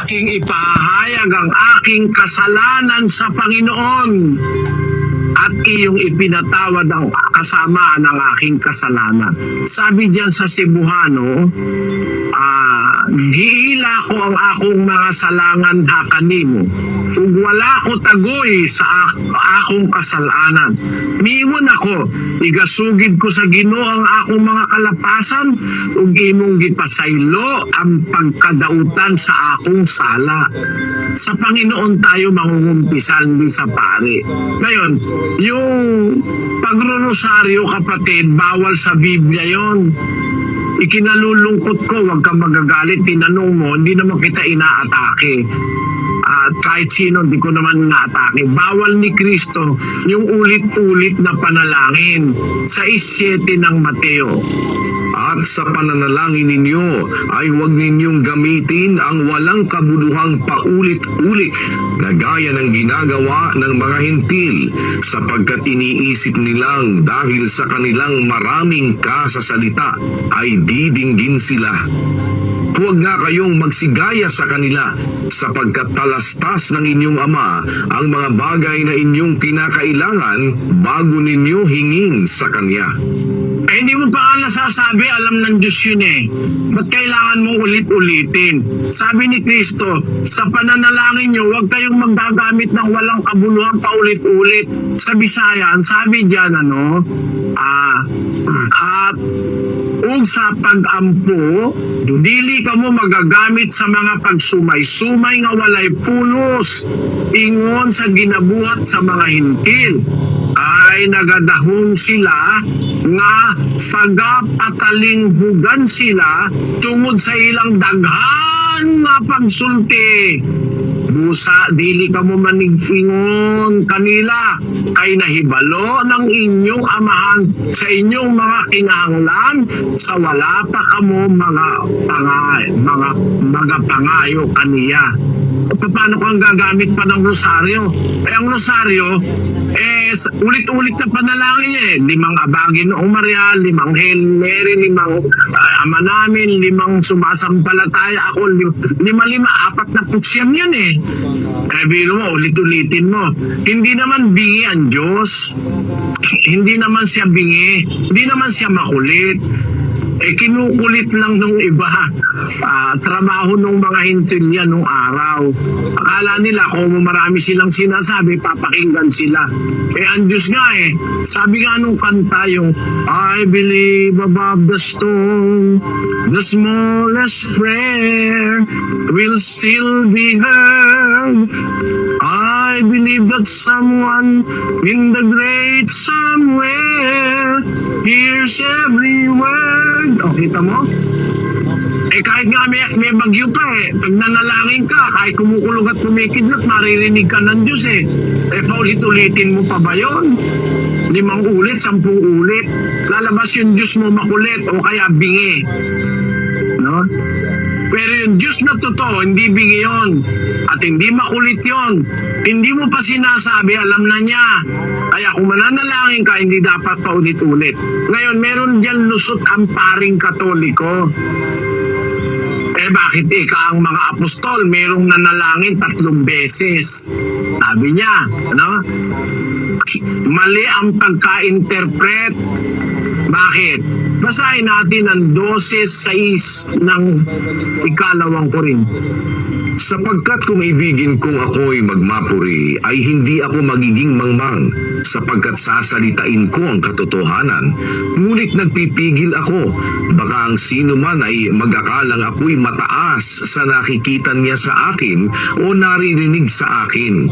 aking ipahayag ang aking kasalanan sa Panginoon at iyong ipinatawad ang kasamaan ng aking kasalanan. Sabi diyan sa Cebuano, giila ko ang akong mga salangan ha kanimo. Ug wala ko tagoy sa akong kasalanan. Miingon ako, igasugid ko sa Ginoo ang akong mga kalapasan ug imong gipasaylo ang pagkadautan sa akong sala. Sa Panginoon tayo mangungumpisal, hindi sa pare. Ngayon, yung pagrorosaryo, kapatid, bawal sa Biblia yon. Ikinalulungkot ko, huwag kang magagalit, tinanong mo, hindi naman kita inaatake. At kahit sino, hindi ko naman inaatake. Bawal ni Kristo yung ulit-ulit na panalangin sa 7 ng Mateo. At sa pananalangin ninyo ay huwag ninyong gamitin ang walang kabuluhang paulit-ulit na gaya ng ginagawa ng mga hentil, sapagkat iniisip nilang dahil sa kanilang maraming kasasalita ay didinggin sila. Huwag nga kayong magsigaya sa kanila, sapagkat talastas ng inyong Ama ang mga bagay na inyong kinakailangan bago ninyo hingin sa Kanya. Hindi mo pa nga nasasabi, alam ng Diyos yun eh. Ba't kailangan mong ulit-ulitin? Sabi ni Kristo, sa pananalangin nyo, huwag kayong magagamit ng walang kabuluhan paulit-ulit. Sa Bisaya, ang sabi dyan, at ug sa pag-ampo, dili ka mo magagamit sa mga pagsumay-sumay nga walay pulos, ingon sa ginabuhat sa mga hintil. Ay nagadahong sila nga pagapatalinghugan sila tungod sa ilang daghan nga pagsulti. Busa, dili ka mo manigfingon kanila kay nahibalo ng inyong amahan sa inyong mga kinahanglan sa wala pa kamo mga pangayo kaniya. Paano kang gagamit pa ng rosaryo? Ang rosaryo, ulit-ulit na panalangin niya eh. 5 Abagi Noong Maria, 5 Hail Mary, 5 Ama Namin, 5 Sumasampalataya ako, 5, 4 na putyam yan eh. Kaya biro mo, ulit-ulitin mo. Hindi naman bingi ang Diyos. Hindi naman siya bingi. Hindi naman siya makulit. Kinukulit lang nung iba. Trabaho nung mga hintil niya nung araw. Akala nila kung marami silang sinasabi, papakinggan sila. Ang Diyos nga eh. Sabi nga nung kanta yung I believe above the storm, the smallest prayer will still be heard. I believe that someone in the great somewhere hears every word. Kita mo? Kahit nga may bagyo pa eh. Pag nanalangin ka, kahit kumukulog at kumikidlat, maririnig ka ng Diyos eh. Paulit-ulitin mo pa ba yun? 5 ulit, 10 ulit. Lalabas yung Diyos mo makulit o kaya bingi. No? Pero yung Diyos na totoo, hindi bingi yun. At hindi makulit yun. Hindi mo pa sinasabi, alam na niya. Kaya kung mananalangin ka, hindi dapat paulit-ulit. Ngayon, meron dyan lusot ang paring Katoliko. Bakit ang mga apostol merong nanalangin 3 beses? Sabi niya, mali ang pagka-interpret. Bakit? Basahin natin ang 12:6 ng 2 Korinto. Sapagkat kung ibigin kong ako'y magmapuri, ay hindi ako magiging mangmang, sapagkat sasalitain ko ang katotohanan. Ngunit nagpipigil ako, baka ang sino man ay mag-akalang ako'y mataas sa nakikita niya sa akin o naririnig sa akin.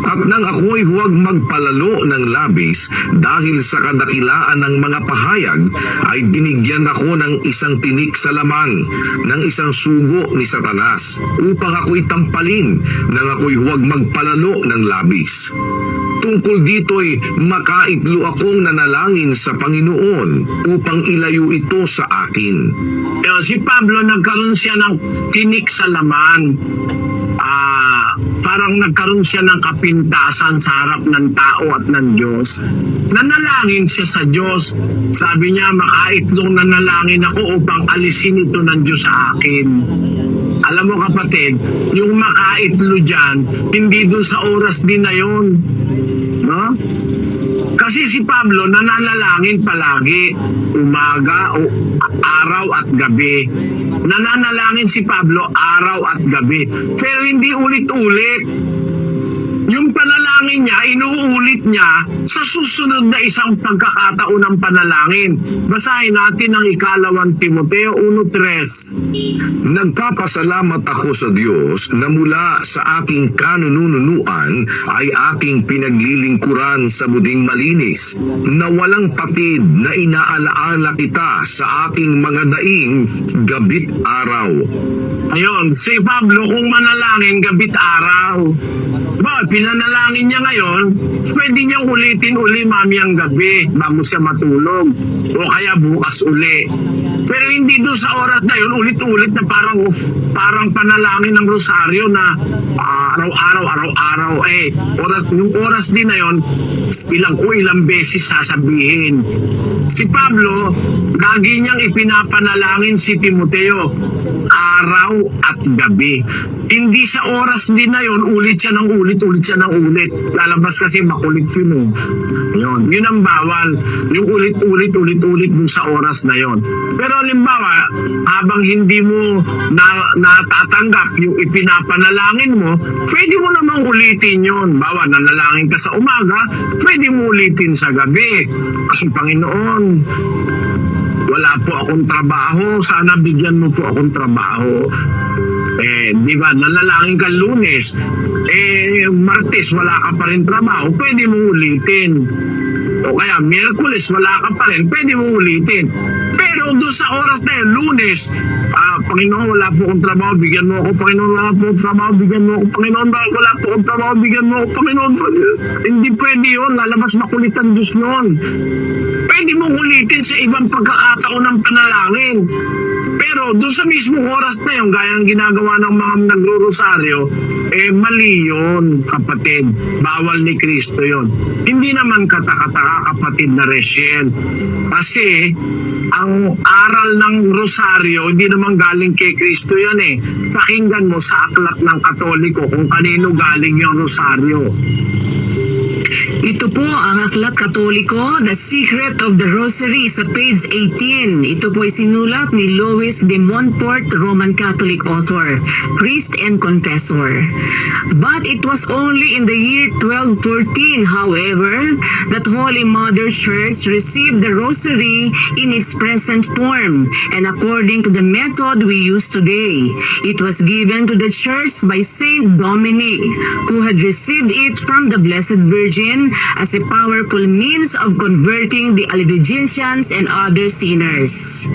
At nang ako'y huwag magpalalo ng labis dahil sa kadakilaan ng mga pahayag, ay binigyan ako ng isang tinik sa laman, ng isang sugo ni Satanas, upang ako'y tampalin nang ako'y huwag magpalalo ng labis. Tungkol dito'y makaitlo akong nanalangin sa Panginoon upang ilayo ito sa akin. Si Pablo nagkaroon siya ng tinik sa laman. Parang nagkaroon siya ng kapintasan sa harap ng tao at ng Diyos. Nanalangin siya sa Diyos. Sabi niya, makaitlong nanalangin ako upang alisin ito ng Diyos sa akin. Alam mo kapatid, yung makaitlo dyan, hindi dun sa oras din na yun. No? Kasi si Pablo nananalangin palagi, umaga, araw at gabi. Nananalangin si Pablo araw at gabi. Pero hindi ulit-ulit. Yung panalangin niya, inuulit niya sa susunod na isang pagkakataon ng panalangin. Basahin natin ang 2 Timoteo 1:3. Nagpapasalamat ako sa Diyos na mula sa aking kanununuan ay aking pinaglilingkuran sa buding malinis, na walang patid na inaalaala kita sa aking mga daing gabit araw. Ayun, si Pablo kung manalangin gabit araw. Ba, pinanalangin niya ngayon, pwede niyang ulitin uli mamayang gabi bago siya matulog. O kaya bukas uli. Pero hindi doon sa oras na yun, ulit-ulit na parang panalangin ng rosaryo na araw-araw. Yung oras din na yun, ilang beses sasabihin. Si Pablo, lagi niyang ipinapanalangin si Timoteo, araw at gabi. Hindi sa oras din na yun, ulit siya ng ulit. Lalabas kasi makulit yun. Yun ang bawal. Yung ulit dun sa oras na yun. Pero halimbawa, habang hindi mo natatanggap yung ipinapanalangin mo, pwede mo namang ulitin yun. Bawa, nanalangin ka sa umaga, pwede mo ulitin sa gabi. Kasi Panginoon, wala po akong trabaho, sana bigyan mo po akong trabaho. Di ba, nanalangin ka Lunes, Martes wala ka pa rin trabaho, pwede mong ulitin. O kaya Miyerkules wala ka pa rin, pwede mong ulitin. Pero doon sa oras na yun, Lunes, Panginoon, wala po akong trabaho, bigyan mo ako. Panginoon, wala po akong trabaho, bigyan mo ako. Panginoon, wala po akong trabaho, bigyan mo ako. Panginoon, hindi pwede yun. Lalabas makulit ang Diyos yun. Pwede mong ulitin sa ibang pagkakataon ng panalangin. Pero doon sa mismong oras na yun, gaya ng ginagawa ng mga nagro-rosaryo, mali yun, kapatid. Bawal ni Kristo yun. Hindi naman katakataka, kapatid na Rachel. Kasi ang aral ng rosaryo, hindi naman galing kay Kristo yan eh. Pakinggan mo sa aklat ng Katoliko kung kanino galing yung rosaryo. Ito po ang Aklat Katoliko, The Secret of the Rosary sa page 18. Ito po ay sinulat ni Louis de Montfort, Roman Catholic author, priest and confessor. But it was only in the year 1214, however, that Holy Mother Church received the Rosary in its present form, and according to the method we use today. It was given to the Church by Saint Dominic, who had received it from the Blessed Virgin as a powerful means of converting the Albigensians and other sinners.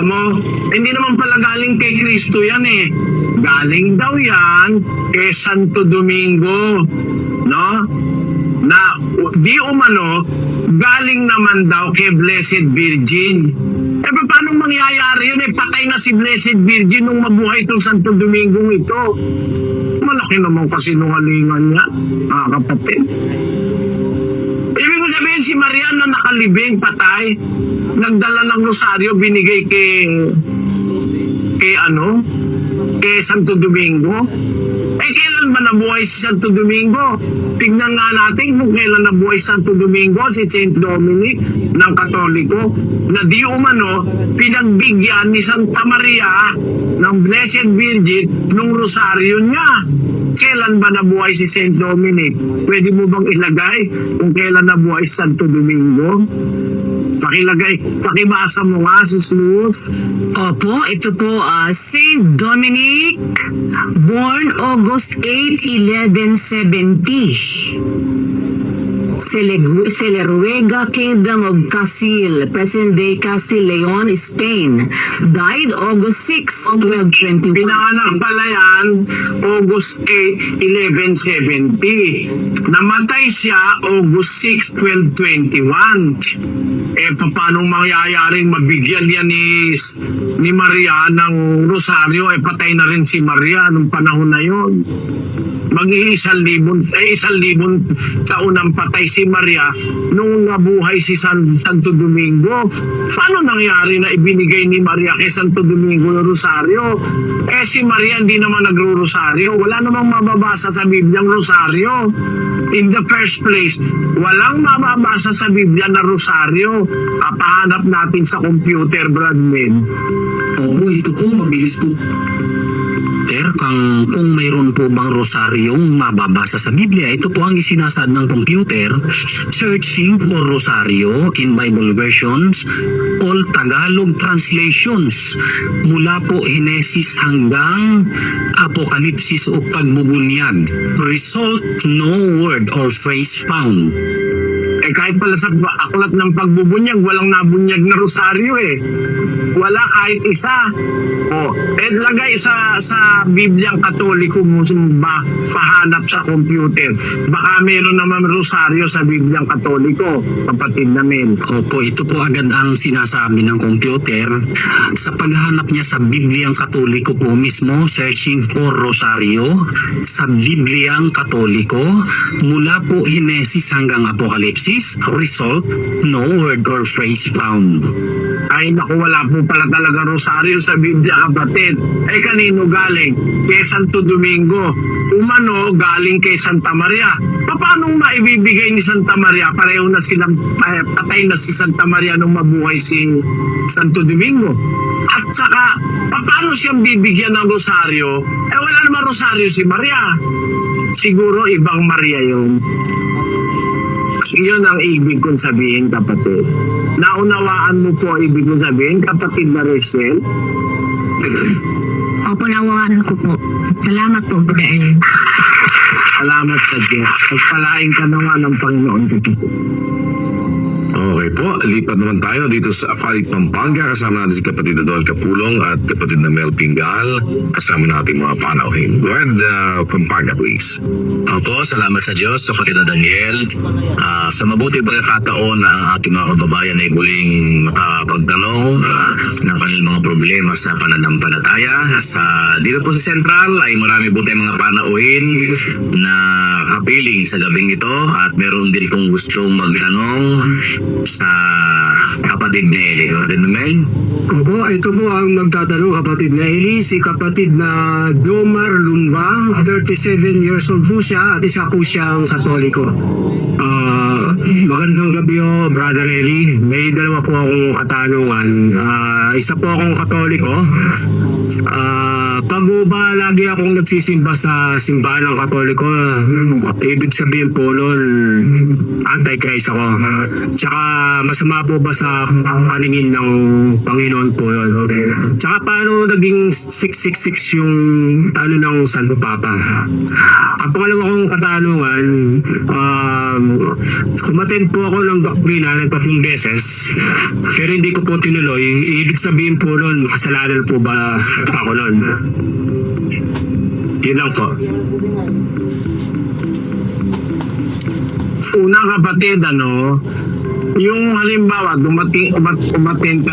Amo, hindi naman pala galing kay Kristo yan eh. Galing daw yan kay Santo Domingo. No? Na di umano, galing naman daw kay Blessed Virgin. Paano mangyayari yun? Patay na si Blessed Virgin nung mabuhay itong Santo Domingo ito. Malaki naman kasinungalingan niya, mga kapatid. Ibig mo sabihin si Maria na nakalibing, patay, nagdala ng rosaryo, binigay kay Santo Domingo. Kailan ba nabuhay si Santo Domingo? Tignan nga natin kung kailan nabuhay Santo Domingo, si Saint Dominic ng Katoliko, na di umano pinagbigyan ni Santa Maria ng Blessed Virgin nung rosaryo niya. Kailan ba nabuhay si Saint Dominic? Pwede mo bang ilagay kung kailan nabuhay si Santo Domingo? Pakibasa mo nga, Sis Luz. Opo, ito po Saint Dominic, born August 8, 1170. Celeruega Kingdom of Castile, present-day Castile, Leon, Spain. Died August 6, 1221. Pinanganak pala yan, August 8, 1170. Namatay siya August 6, 1221. Paano mangyayaring mabigyan yan ni Maria ng rosaryo? Patay na rin si Maria nung panahon na yon. Mag-1,000 taon ang patay si Maria nung nabuhay si Santo Domingo. Paano nangyari na ibinigay ni Maria kay Santo Domingo ng rosaryo? Si Maria hindi naman nagro-rosaryo. Wala namang mababasa sa Biblia ang rosaryo. In the first place, walang mababasa sa Biblia na rosaryo. Pahanap natin sa computer, Bradman. Oo, ito po, mabilis po. Kung mayroon po bang rosaryong mababasa sa Biblia, ito po ang isinasaad ng computer. Searching for rosaryo in Bible versions, all Tagalog translations. Mula po Henesis hanggang Apokalipsis o pagbubunyag. Result, no word or phrase found. Kahit pala sa aklat ng pagbubunyag, walang nabunyag na rosaryo Wala kahit isa. Lagay sa Bibliang Katoliko mo ba, pahanap sa computer. Baka meron naman rosaryo sa Bibliang Katoliko, kapatid namin. Opo, ito po agad ang sinasabi ng computer. Sa paghahanap niya sa Bibliang Katoliko po mismo, searching for rosaryo sa Bibliang Katoliko, mula po Henesis hanggang Apokalipsis, result, no word or phrase found. Ay naku, wala po pala talaga rosaryo sa Biblia, kapatid. Kanino galing? Kay Santo Domingo. Umano, galing kay Santa Maria. Paano maibibigay ni Santa Maria? Pareho na silang patay na si Santa Maria nung mabuhay si Santo Domingo. At saka, paano siyang bibigyan ng rosaryo? Wala naman rosaryo si Maria. Siguro ibang Maria yun. Yun ang ibig kong sabihin, kapatid. Naunawaan mo po ibig kong sabihin, kapatid Maricel? Opo, nawaan ko po. Salamat po, Brother Ellen. Salamat sa Diyos. Pagpalain ka naman ng Panginoon, kapatid. Okay po, lipat naman tayo dito sa Afalit, Pampanga. Kasama natin si kapatid Adol Capulong at kapatid na Mel Pingal. Kasama natin mga panauhin. Go ahead, Pampanga, please. Opo, salamat sa Diyos, kapatid na Daniel. Sa mabuti pagkakataon na ang ating mga kababayan ay muling makapagtanong ng kanilang mga problema sa pananampalataya. Dito po sa Central ay marami po tayong mga panauhin na kapiling sa gabing ito at meron din kong gustong magtanong sa kapatid na Eli. Kapatid na Mel? Opo, ito po ang magtatanong, kapatid na Eli, si kapatid na Jomar Lunba, 37 years old po siya at isa po siyang Katoliko. Magandang gabi o, Brother Eli. May dalawa po akong katanungan. Isa po akong Katoliko. Pag ba lagi akong nagsisimba sa simbahan ng Katoliko, ibig sabihin po nun, anti-Christ ako. Tsaka masama po ba sa paningin ng Panginoon po yun? Tsaka paano naging 666 yung ng Santo Papa? Ang pangalawa kong katanungan, kumaten po ako ng doktrina ng 3 beses, pero hindi ko po tinuloy. Ibig sabihin po nun, kasalanan po ba ako nun? Yun lang po. Una, kapatid, yung halimbawa, umatin ka